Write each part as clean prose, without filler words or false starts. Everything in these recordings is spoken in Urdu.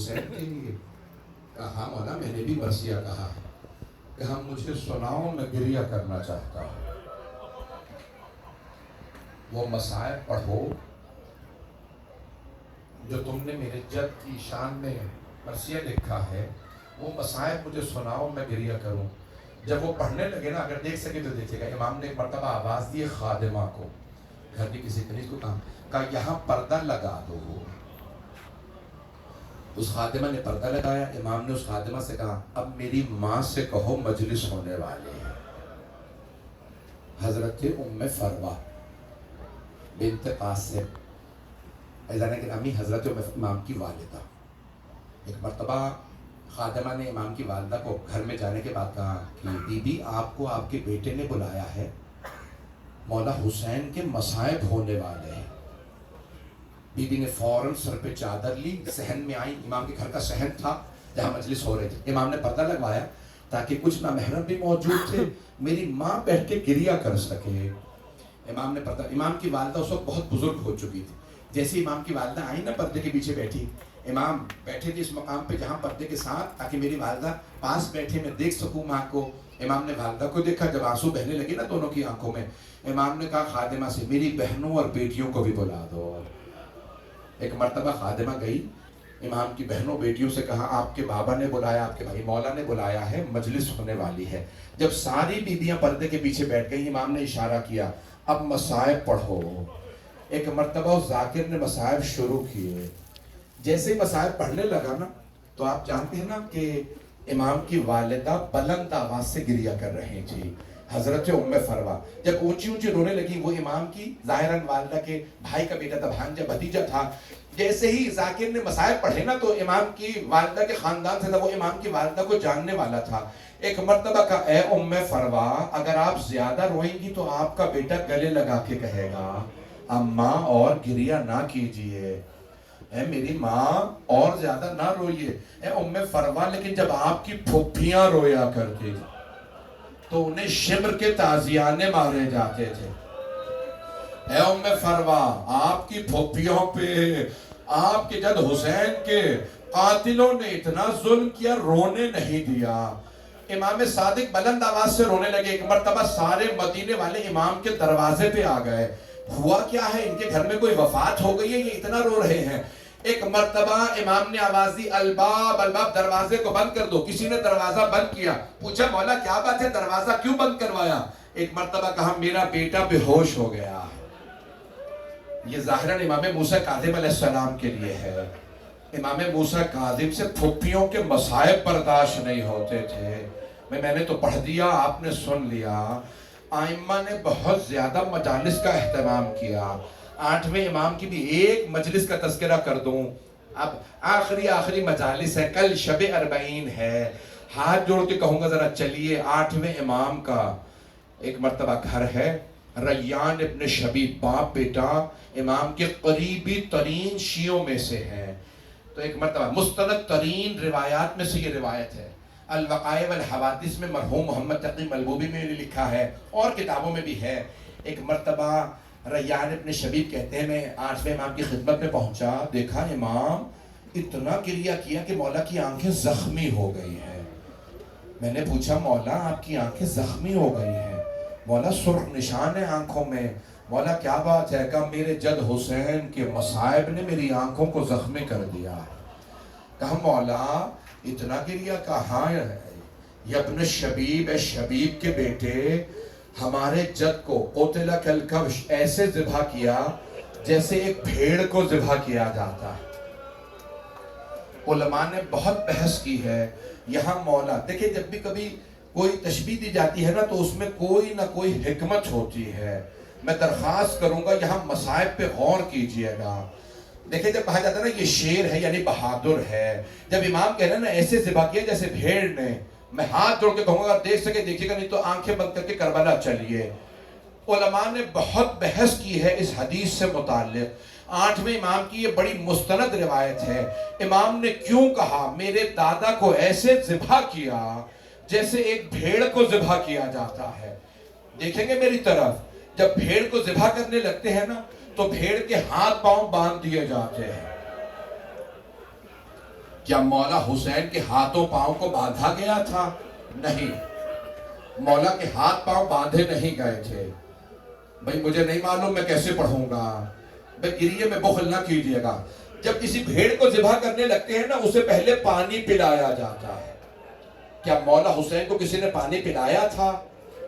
حسین کے لیے کہا مولا میں نے بھی مرثیہ کہا کہ مجھے سناؤ میں گریہ کرنا چاہتا ہوں، وہ مصائب پڑھو جو تم نے میرے جد کی شان میں مرثیہ لکھا ہے، وہ مصائب مجھے سناؤ میں گریہ کروں۔ جب وہ پڑھنے لگے نا، اگر دیکھ سکے تو دیکھے گا، امام نے ایک مرتبہ آواز دی خادمہ کو، گھر کی کسی کنیز کو کہا یہاں پردہ لگا دو۔ اس خادمہ نے پردہ لگایا۔ امام نے اس خادمہ سے کہا اب میری ماں سے کہو مجلس ہونے والے ہیں۔ حضرت ام فروہ بنت قاسم ایزانے کے نامی حضرت امام کی والدہ، ایک مرتبہ خادمہ نے امام کی والدہ کو گھر میں جانے کے بعد کہا کہ بی بی آپ کو آپ کے بیٹے نے بلایا ہے، مولا حسین کے مصائب ہونے والے ہیں۔ بی بی نے فوراً سر پہ چادر لی، صحن میں آئی، امام کے گھر کا صحن تھا جہاں مجلس ہو رہی تھی۔ امام نے پردہ لگوایا تاکہ کچھ نامحرم بھی موجود تھے، میری ماں بیٹھ کے گریہ کر سکے۔ امام نے پردہ، امام کی والدہ اس وقت بہت بزرگ ہو چکی تھی۔ جیسے امام کی والدہ آئی نا پردے کے پیچھے بیٹھی، امام بیٹھے تھے اس مقام پہ جہاں پردے کے ساتھ، تاکہ میری والدہ پاس بیٹھے میں دیکھ سکوں ماں کو۔ امام نے والدہ کو دیکھا، جب آنسو بہنے لگے نا دونوں کی آنکھوں میں، امام نے کہا خادمہ سے میری بہنوں اور بیٹیوں کو بھی بلا دو۔ ایک مرتبہ خادمہ گئی، امام کی بہنوں بیٹیوں سے کہا آپ کے بابا نے بلایا، آپ کے بھائی مولا نے بلایا ہے، مجلس ہونے والی ہے۔ جب ساری بیویاں پردے کے پیچھے بیٹھ گئی، امام نے اشارہ کیا اب مصائب پڑھو۔ ایک مرتبہ اس ذاکر نے مصائب شروع کیے۔ جیسے ہی مصائب پڑھنے لگا نا، تو آپ جانتے ہیں نا کہ امام کی والدہ بلند آواز سے گریہ کر رہی تھی، حضرت ام فروہ۔ جب اونچی اونچی رونے لگی، وہ امام کی ظاہراً والدہ کے بھائی کا بیٹا تھا، بھانجا بھتیجا تھا۔ جیسے ہی ذاکر نے مصائب پڑھے نا، تو امام کی والدہ کے خاندان سے تھا، وہ امام کی والدہ کو جاننے والا تھا۔ ایک مرتبہ کہا اے ام فروہ، اگر آپ زیادہ روئیں گی تو آپ کا بیٹا گلے لگا کے کہے گا اماں اور گریہ نہ کیجئے، اے میری ماں اور زیادہ نہ روئیے۔ اے ام فروہ، لیکن جب آپ کی پھوپھیاں رویا کرتی تو انہیں شمر کے تازیانے مارے جاتے تھے۔ اے ام فروہ، آپ کی پھوپھیوں پہ آپ کے جد حسین کے قاتلوں نے اتنا ظلم کیا، رونے نہیں دیا۔ امام صادق بلند آواز سے رونے لگے۔ ایک مرتبہ سارے مدینے والے امام کے دروازے پہ آ گئے، ہوا کیا ہے، ان کے گھر میں کوئی وفات ہو گئی ہے، یہ اتنا رو رہے ہیں۔ ایک مرتبہ امام نے آواز دی الباب الباب، دروازے کو بند کر دو۔ کسی نے دروازہ بند کیا، پوچھا مولا کیا بات ہے، دروازہ کیوں بند کروایا؟ ایک مرتبہ کہا میرا بیٹا بے ہوش ہو گیا۔ یہ ظاہراً امام موسیٰ کاظم علیہ السلام کے لیے ہے۔ امام موسیٰ کاظم سے پھوپھیوں کے مصائب برداشت نہیں ہوتے تھے۔ میں نے تو پڑھ دیا، آپ نے سن لیا۔ آئمہ نے بہت زیادہ مجالس کا اہتمام کیا۔ 8ویں امام کی بھی ایک مجلس کا تذکرہ کر دوں۔ اب آخری مجالس ہے، کل شب 40 ہے۔ ہاتھ جوڑ کے کہوں گا ذرا چلیے 8ویں امام کا ایک مرتبہ گھر ہے، ریان ابن شبیب، باپ بیٹا امام کے قریبی ترین شیعوں میں سے ہے۔ تو ایک مرتبہ مستند ترین روایات میں سے یہ روایت ہے، الوقائع والحوادث میں مرحوم محمد تقی ملبوبی میں لکھا ہے، اور کتابوں میں بھی ہے۔ ایک مرتبہ ریان ابن شبیب کہتے ہیں میں 8ویں امام کی خدمت میں پہنچا، دیکھا امام اتنا گریہ کیا کہ مولا کی آنکھیں زخمی ہو گئی ہیں۔ میں نے پوچھا مولا آپ کی آنکھیں زخمی ہو گئی ہیں؟ مولا سرخ نشان ہے آنکھوں میں۔ مولا کیا بات ہے؟ کہا میرے جد حسین کے مصائب نے میری آنکھوں کو زخمی کر دیا۔ کہا مولا اتنا گریہ؟ کہا ابن شبیب، اے شبیب کے بیٹے، ہمارے جد کو قتل کالکبش ایسے ذبح کیا جیسے ایک بھیڑ کو ذبح کیا جاتا ہے۔ علماء نے بہت بحث کی ہے یہاں مولا، دیکھیں جب بھی کبھی کوئی تشبیہ دی جاتی ہے نا تو اس میں کوئی نہ کوئی حکمت ہوتی ہے۔ میں درخواست کروں گا یہاں مصائب پہ غور کیجئے گا۔ دیکھیں جب کہا جاتا ہے نا یہ شیر ہے یعنی بہادر ہے، جب امام کہہ رہے ہیں نا ایسے ذبح کیا جیسے بھیڑ نے، میں ہاتھ جوڑ کے کہوں گا دیکھ سکے دیکھیے گا، نہیں تو آنکھیں بند کر کے کربلا چلیے۔ علماء نے بہت بحث کی ہے اس حدیث سے متعلق۔ 8ویں امام کی یہ بڑی مستند روایت ہے۔ امام نے کیوں کہا میرے دادا کو ایسے ذبح کیا جیسے ایک بھیڑ کو ذبح کیا جاتا ہے؟ دیکھیں گے میری طرف، جب بھیڑ کو ذبح کرنے لگتے ہیں نا تو بھیڑ کے ہاتھ پاؤں باندھ دیے جاتے ہیں، کیا مولا حسین کے ہاتھوں پاؤں کو باندھا گیا تھا؟ نہیں، مولا کے ہاتھ پاؤں باندھے نہیں گئے تھے۔ بھئی مجھے نہیں معلوم میں کیسے پڑھوں گا، بھئی گریے میں بخل نہ کیجئے گا۔ جب کسی بھیڑ کو ذبح کرنے لگتے ہیں نا، اسے پہلے پانی پلایا جاتا ہے۔ کیا مولا حسین کو کسی نے پانی پلایا تھا؟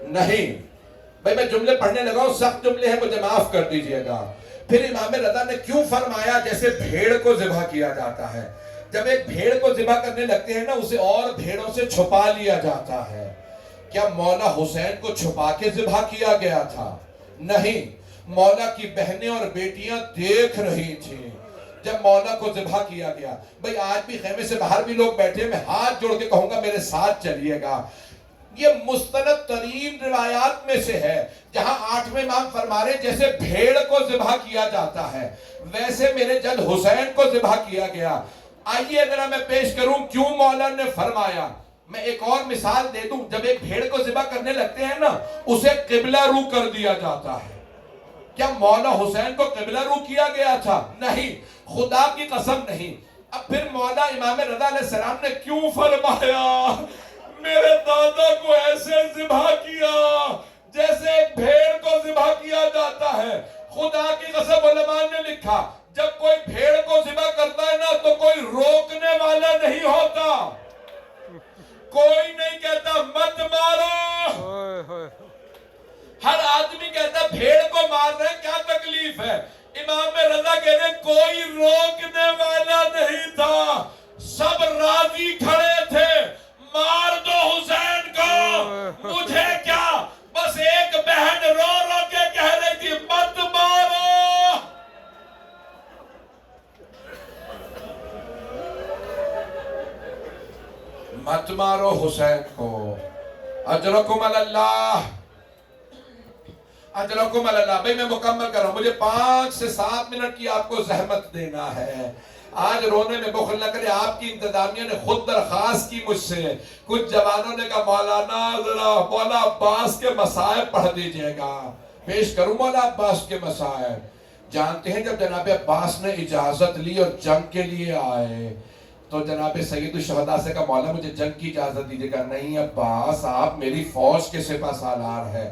نہیں۔ بھئی میں جملے پڑھنے لگا ہوں، سخت جملے ہیں، مجھے معاف کر دیجئے گا۔ پھر امام رضا نے کیوں فرمایا جیسے بھیڑ کو ذبح کیا جاتا ہے؟ جب ایک بھیڑ کو ذبح کرنے لگتے ہیں نا، اسے اور بھیڑوں سے چھپا لیا جاتا ہے۔ کیا مولا حسین کو چھپا کے ذبح کیا گیا تھا؟ نہیں، مولا کی بہنیں اور بیٹیاں دیکھ رہی تھیں جب مولا کو ذبح کیا گیا۔ بھئی آج بھی خیمے سے باہر بھی لوگ بیٹھے، میں ہاتھ جوڑ کے کہوں گا میرے ساتھ چلیے گا۔ یہ مستند ترین روایات میں سے ہے جہاں 8ویں امام فرما رہے جیسے بھیڑ کو ذبح کیا جاتا ہے ویسے میرے جد حسین کو ذبح کیا گیا۔ آئیے ذرا میں پیش کروں کیوں مولا نے فرمایا۔ میں ایک اور مثال دے دوں، جب ایک بھیڑ کو ذبح کرنے لگتے ہیں نا، اسے قبلہ رو کر دیا جاتا ہے۔ کیا مولا حسین کو قبلہ رو کیا گیا تھا؟ نہیں، خدا کی قسم نہیں۔ اب پھر مولا امام رضا علیہ السلام نے کیوں فرمایا میرے دادا کو ایسے ذبح کیا جیسے ایک بھیڑ کو ذبح کیا جاتا ہے؟ خدا کی قسم علماء نے لکھا جب کوئی بھیڑ کو ذبح کرتا ہے نا تو کوئی روکنے والا نہیں ہوتا، کوئی نہیں کہتا مت مارو، ہر آدمی کہتا بھیڑ کو مار رہے کیا تکلیف ہے؟ امام رضا کہتے ہیں کوئی روکنے والا نہیں تھا، سب راضی کھڑے تھے، مار دو حسین کو، مجھے کیا؟ بس ایک بہن رو رو کے کہہ رہی تھی مت مارو۔ مت مارو حسین کو، اجرکم اللہ، اجرکم اللہ۔ بھئی میں مکمل کر رہا ہوں، مجھے 5 سے 7 منٹ کی آپ کو زحمت دینا ہے۔ آج رونے میں بخل نہ کرے، آپ کی انتظامیہ نے خود درخواست کی مجھ سے، کچھ جوانوں نے کہا مولانا ذرا مولا عباس کے مصائب پڑھ دیجئے گا۔ پیش کروں مولا عباس کے مصائب؟ جانتے ہیں جب جناب عباس نے اجازت لی اور جنگ کے لیے آئے تو جناب سید الشہداء سے کہا مولا مجھے جنگ کی اجازت دیجئے گا۔ نہیں عباس، آپ میری فوج کے سپہ سالار ہے۔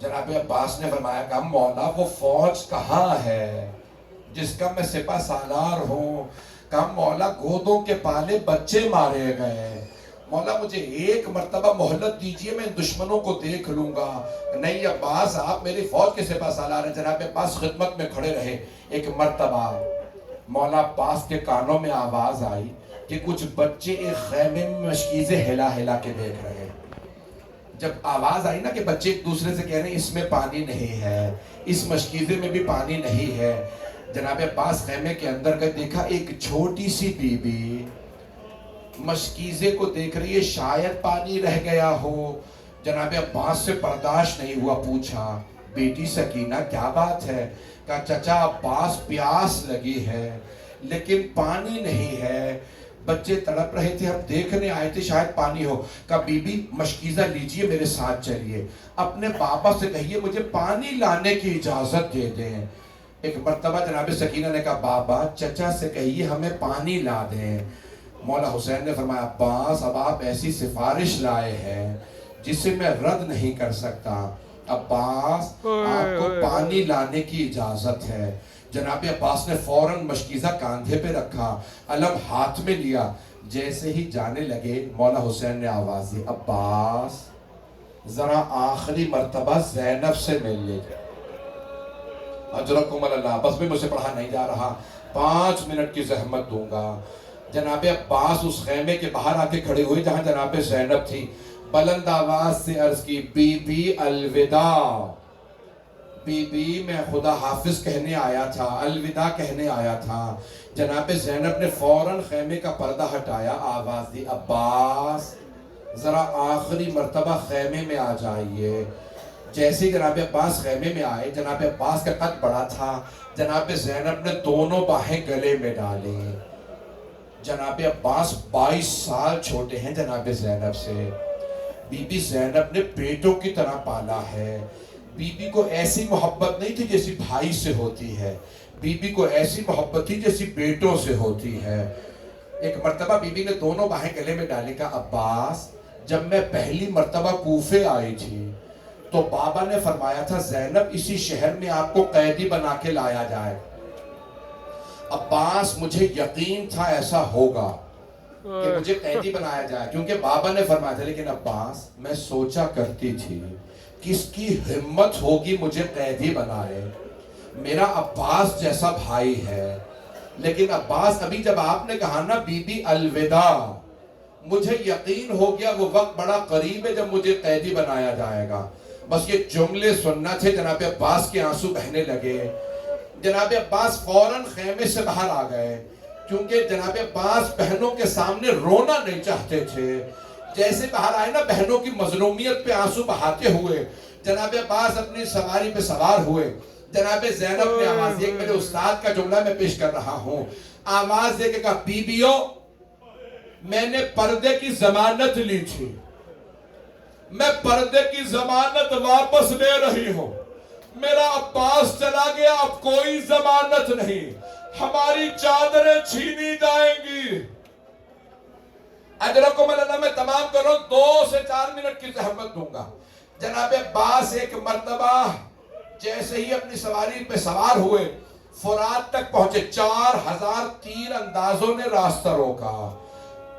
جناب عباس نے فرمایا کہا مولا وہ فوج کہاں ہے جس کا میں سپہ سالار ہوں؟ کہا مولا گودوں کے پالے بچے مارے گئے، مولا مجھے ایک مرتبہ مہلت دیجئے میں دشمنوں کو دیکھ لوں گا۔ نہیں عباس، آپ میری فوج کے سپہ سالار ہیں۔ جناب عباس خدمت میں کھڑے رہے۔ ایک مرتبہ مولا عباس کے کانوں میں آواز آئی کہ کچھ بچے ایک خیمے میں مشکیزیں ہلا ہلا کے دیکھ رہے ہیں۔ جب آواز آئی نا کہ بچے ایک دوسرے سے کہہ رہے ہیں اس میں پانی نہیں ہے، اس مشکیزے میں بھی پانی نہیں ہے، جناب عباس خیمے کے اندر گئے، دیکھا ایک چھوٹی سی بی بی مشکیزے کو دیکھ رہی ہے، شاید پانی رہ گیا ہو۔ جناب عباس سے برداشت نہیں ہوا، پوچھا بیٹی سکینہ کیا بات ہے؟ کہا چچا عباس پیاس لگی ہے لیکن پانی نہیں ہے، بچے تڑپ رہے تھے، ہم دیکھنے آئے تھے شاید پانی ہو۔ کہا بی بی مشکیزہ لیجئے میرے ساتھ چلیے، اپنے بابا سے کہیے مجھے پانی لانے کی اجازت دے دیں۔ ایک مرتبہ جناب سکینہ نے کہا بابا چچا سے کہیے ہمیں پانی لا دیں۔ مولا حسین نے فرمایا عباس اب آپ ایسی سفارش لائے ہیں جسے میں رد نہیں کر سکتا، عباس آپ کو پانی لانے کی اجازت ہے۔ جناب عباس نے فوراً مشکیزہ کاندھے پہ رکھا، علم ہاتھ میں لیا، جیسے ہی جانے لگے مولا حسین نے آواز دی عباس ذرا آخری مرتبہ زینب سے مل لے۔ اجرکم اللہ، بس بھی مجھ سے پڑھا نہیں جا رہا، 5 منٹ کی زحمت دوں گا۔ جناب عباس اس خیمے کے باہر آ کے کھڑے ہوئے جہاں جناب زینب تھی، بلند آواز سے عرض کی بی بی الوداع، بی بی میں خدا حافظ کہنے آیا تھا، الوداع کہنے آیا تھا۔ جناب زینب نے فوراً خیمے کا پردہ ہٹایا، آواز دی عباس ذرا آخری مرتبہ خیمے میں آ جائیے۔ جیسے جناب عباس خیمے میں آئے، جناب عباس کا قد بڑا تھا، جناب زینب نے دونوں باہیں گلے میں ڈالیں۔ جناب عباس 22 سال چھوٹے ہیں جناب زینب سے، بی بی زینب نے بیٹوں کی طرح پالا ہے۔ بی بی کو ایسی محبت نہیں تھی جیسی بھائی سے ہوتی ہے، بی بی کو ایسی محبت تھی جیسی بیٹوں سے ہوتی ہے۔ ایک مرتبہ بی بی نے دونوں باہیں گلے میں ڈالی، کہا عباس جب میں پہلی مرتبہ کوفے آئی تھی تو بابا نے فرمایا تھا زینب اسی شہر میں آپ کو قیدی بنا کے لایا جائے. عباس مجھے یقین تھا ایسا ہوگا کہ مجھے قیدی بنایا جائے کیونکہ بابا نے فرمایا تھا، لیکن عباس میں سوچا کرتی تھی کس کی ہمت ہوگی مجھے قیدی بنائے، میرا عباس جیسا بھائی ہے. لیکن عباس ابھی جب آپ نے کہا نا بی بی الوداع، مجھے یقین ہو گیا وہ وقت بڑا قریب ہے جب مجھے قیدی بنایا جائے گا. بس یہ جملے سننا تھے، جناب عباس کے آنسو بہنے لگے. جناب عباس فوراً خیمے سے باہر آ گئے کیونکہ جناب عباس بہنوں کے سامنے رونا نہیں چاہتے تھے. جیسے باہر آئے نا بہنوں کی مظلومیت پہ آنسو بہاتے ہوئے جناب عباس اپنی سواری پہ سوار ہوئے. جناب زینب نے آواز دی، میرے استاد کا جملہ میں پیش کر رہا ہوں، آواز دے کے کہا بیبیو میں نے پردے کی ضمانت لی تھی، میں پردے کی ضمانت واپس لے رہی ہوں. میرا عباس چلا گیا، اب کوئی ضمانت نہیں، ہماری چادریں چھینی جائیں گی. اجرکم اللہ، میں تمام کروں 2 سے 4 منٹ کی زحمت دوں گا. جناب عباس ایک مرتبہ جیسے ہی اپنی سواری پہ سوار ہوئے فرات تک پہنچے. 4000 تیر اندازوں نے راستہ روکا.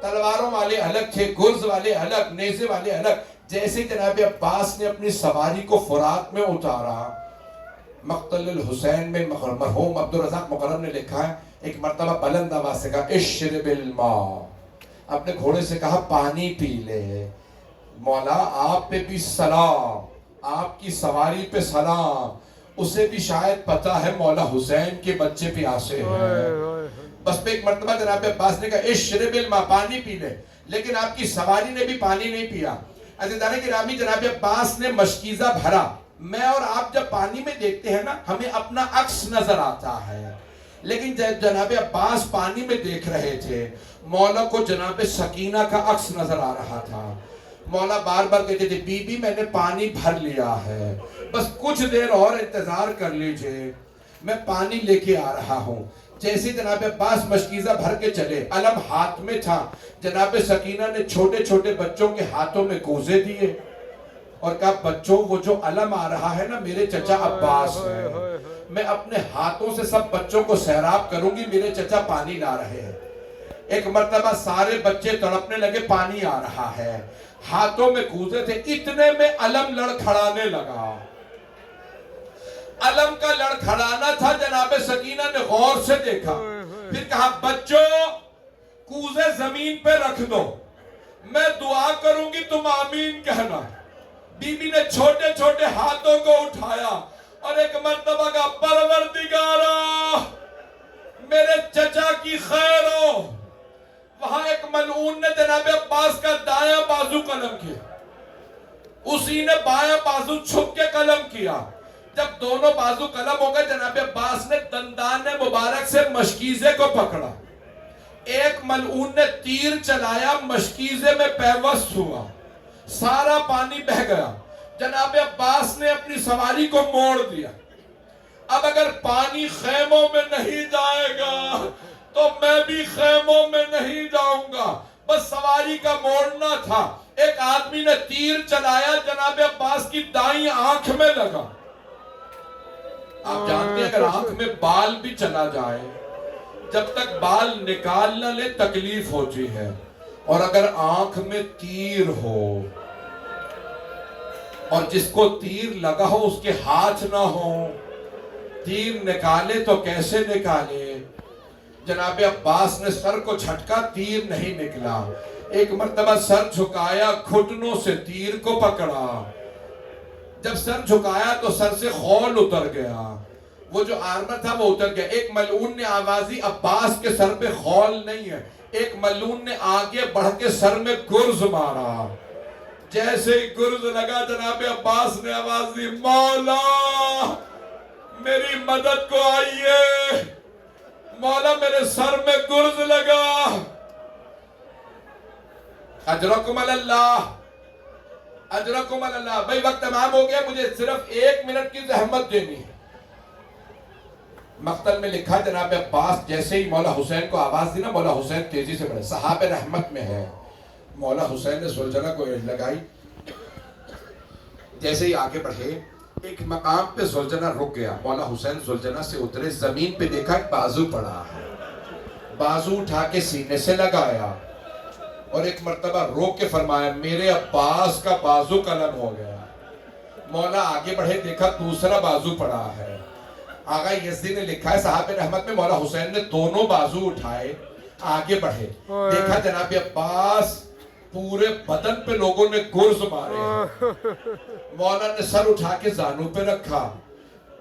تلواروں والے الگ تھے، گرز والے الگ، نیزے والے الگ. جیسے جناب عباس نے اپنی سواری کو فرات میں اتارا، مقتل الحسین میں مرحوم عبدالرزاق مکرم نے لکھا ہے ایک مرتبہ بلند آواز سے کہا اشرب الماء، اپنے گھوڑے سے کہا پانی پی لے. مولا آپ پہ بھی سلام، آپ کی سواری پہ سلام. اسے بھی شاید پتا ہے مولا حسین کے بچے پیاسے ہیں. بس پہ ایک مرتبہ جناب عباس نے کہا اشرب الماء، پانی پی لے، لیکن آپ کی سواری نے بھی پانی نہیں پیا. عزیزان گرامی جناب عباس نے مشکیزہ بھرا. میں اور آپ جب پانی میں دیکھتے ہیں نا ہمیں اپنا عکس نظر آتا ہے، لیکن جناب عباس پانی میں دیکھ رہے تھے مولا کو جناب سکینہ کا عکس نظر آ رہا تھا. مولا بار بار کہتے تھے بی بی میں نے پانی بھر لیا ہے، بس کچھ دیر اور انتظار کر لیجئے، میں پانی لے کے آ رہا ہوں. جیسے جناب عباس مشکیزہ بھر کے چلے، علم ہاتھ میں تھا. جناب سکینہ نے چھوٹے چھوٹے بچوں کے ہاتھوں میں کوزے دیے اور کہا بچوں وہ جو علم آ رہا ہے نا میرے چچا عباس ہے، میں اپنے ہاتھوں سے سب بچوں کو سیراب کروں گی، میرے چچا پانی لا رہے ہیں. ایک مرتبہ سارے بچے تڑپنے لگے، پانی آ رہا ہے، ہاتھوں میں کوزے تھے. اتنے میں علم لڑکھڑانے لگا. علم کا لڑکھڑانا تھا. جناب سکینہ نے غور سے دیکھا، پھر کہا بچوں کوزے زمین پہ رکھ دو، میں دعا کروں گی تم آمین کہنا. بی بی نے چھوٹے چھوٹے ہاتھوں کو اٹھایا اور ایک مرتبہ کا پروردگارا میرے چچا کی خیر ہو. وہاں ایک ملعون نے جناب عباس کا دایاں بازو قلم کیا، اسی نے بایاں بازو چھپ کے قلم کیا. جب دونوں بازو قلم ہو گئے جناب عباس نے دندان مبارک سے مشکیزے کو پکڑا. ایک ملعون نے تیر چلایا، مشکیزے میں پیوست ہوا، سارا پانی بہہ گیا. جناب عباس نے اپنی سواری کو موڑ دیا. اب اگر پانی خیموں میں نہیں جائے گا تو میں بھی خیموں میں نہیں جاؤں گا. بس سواری کا موڑنا تھا. ایک آدمی نے تیر چلایا، جناب عباس کی دائیں آنکھ میں لگا. آپ جانتے ہیں اگر آنکھ میں بال بھی چلا جائے، جب تک بال نکال نہ لے تکلیف ہوتی ہے، اور اگر آنکھ میں تیر ہو اور جس کو تیر لگا ہو اس کے ہاتھ نہ ہو، تیر نکالے تو کیسے نکالے. جناب عباس نے سر کو جھٹکا، تیر نہیں نکلا. ایک مرتبہ سر جھکایا، گھٹنوں سے تیر کو پکڑا. جب سر جھکایا تو سر سے خول اتر گیا، وہ جو آرمر تھا وہ اتر گیا. ایک ملعون نے آواز دی عباس کے سر پہ خول نہیں ہے. ایک ملعون نے آگے بڑھ کے سر میں گرز مارا. جیسے ہی گرز لگا جناب عباس نے آواز دی مولا میری مدد کو آئیے، مولا میرے سر میں گرز لگا. اجرکم اللہ، اجرکم اللہ. بھائی وقت تمام ہو گیا، مجھے صرف 1 منٹ کی زحمت دینی ہے. مقتل میں لکھا جناب عباس جیسے ہی مولا حسین کو آواز دی نا، مولا حسین تیزی سے بڑھے. صحاب رحمت میں ہے مولا حسین نے زلجھنا کو ایڈ لگائی، جیسے ہی آگے بڑھے ایک مقام پہ زلجھنا رک گیا. مولا حسین زلجھنا سے اترے، زمین پہ دیکھا ایک بازو پڑا ہے، بازو اٹھا کے سینے سے لگایا اور ایک مرتبہ روک کے فرمایا میرے عباس کا بازو قلم ہو گیا. مولا آگے بڑھے، دیکھا دوسرا بازو پڑا ہے. آقا یزدی نے لکھا ہے صحابہ رحمت میں مولا حسین نے دونوں بازو اٹھائے، آگے بڑھے، دیکھا جناب عباس پورے بدن پہ لوگوں نے گرز مارے ہیں. مولا نے سر اٹھا کے زانوں پہ رکھا.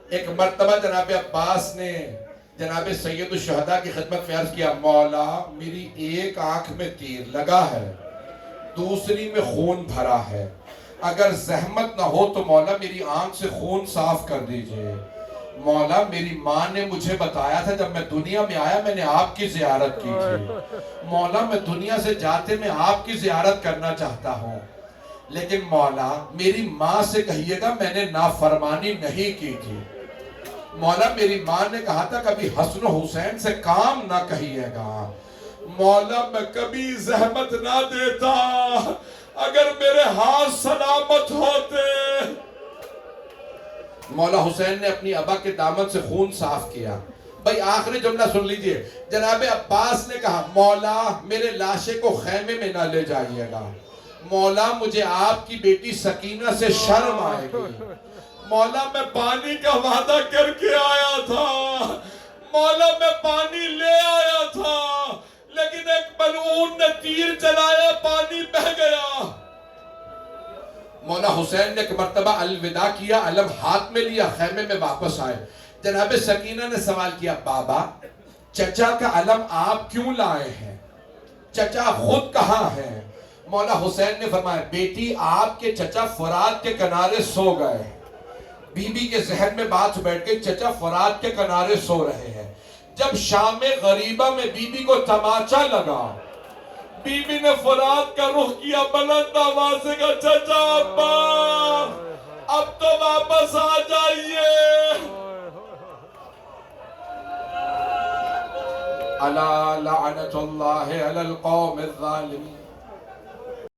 ایک مرتبہ جناب عباس نے جناب سید الشہداء کی خدمت میں عرض کیا مولا میری ایک آنکھ میں تیر لگا ہے، دوسری میں خون بھرا ہے، اگر زحمت نہ ہو تو مولا میری آنکھ سے خون صاف کر دیجئے. مولا میری ماں نے مجھے بتایا تھا جب میں دنیا میں آیا میں نے آپ کی زیارت کی تھی. مولا میں دنیا سے جاتے میں آپ کی زیارت کرنا چاہتا ہوں، لیکن مولا میری ماں سے کہیے گا میں نے نافرمانی نہیں کی تھی. مولا میری ماں نے کہا تھا کبھی حسن و حسین سے کام نہ کہیے گا. مولا میں کبھی زحمت نہ دیتا اگر میرے ہاتھ سلامت ہوتے. مولا حسین نے اپنی ابا کے دامن سے خون صاف کیا. بھائی آخری جملہ سن لیجئے، جناب عباس نے کہا مولا میرے لاشے کو خیمے میں نہ لے جائیے گا، مولا مجھے آپ کی بیٹی سکینہ سے شرم آئے گی. مولا میں پانی کا وعدہ کر کے آیا تھا، مولا میں پانی لے آیا تھا، لیکن ایک ملعون نے تیر چلایا پانی بہہ گیا. مولا حسین نے ایک مرتبہ الوداع کیا، علم ہاتھ میں لیا، خیمے میں واپس آئے. جناب سکینہ نے سوال کیا بابا چچا کا علم آپ کیوں لائے ہیں، چچا خود کہاں ہیں؟ مولا حسین نے فرمایا بیٹی آپ کے چچا فرات کے کنارے سو گئے. بی بی کے ذہن میں بات بیٹھ گئی چچا فرات کے کنارے سو رہے ہیں. جب شام غریبہ میں بی بی کو تماچا لگا، بی بی نے فرات کا رخ کیا، بلند آواز سے کہا چچا ابا اب تو واپس آ جائیے. الا لعنت اللہ علی القوم الظالمین.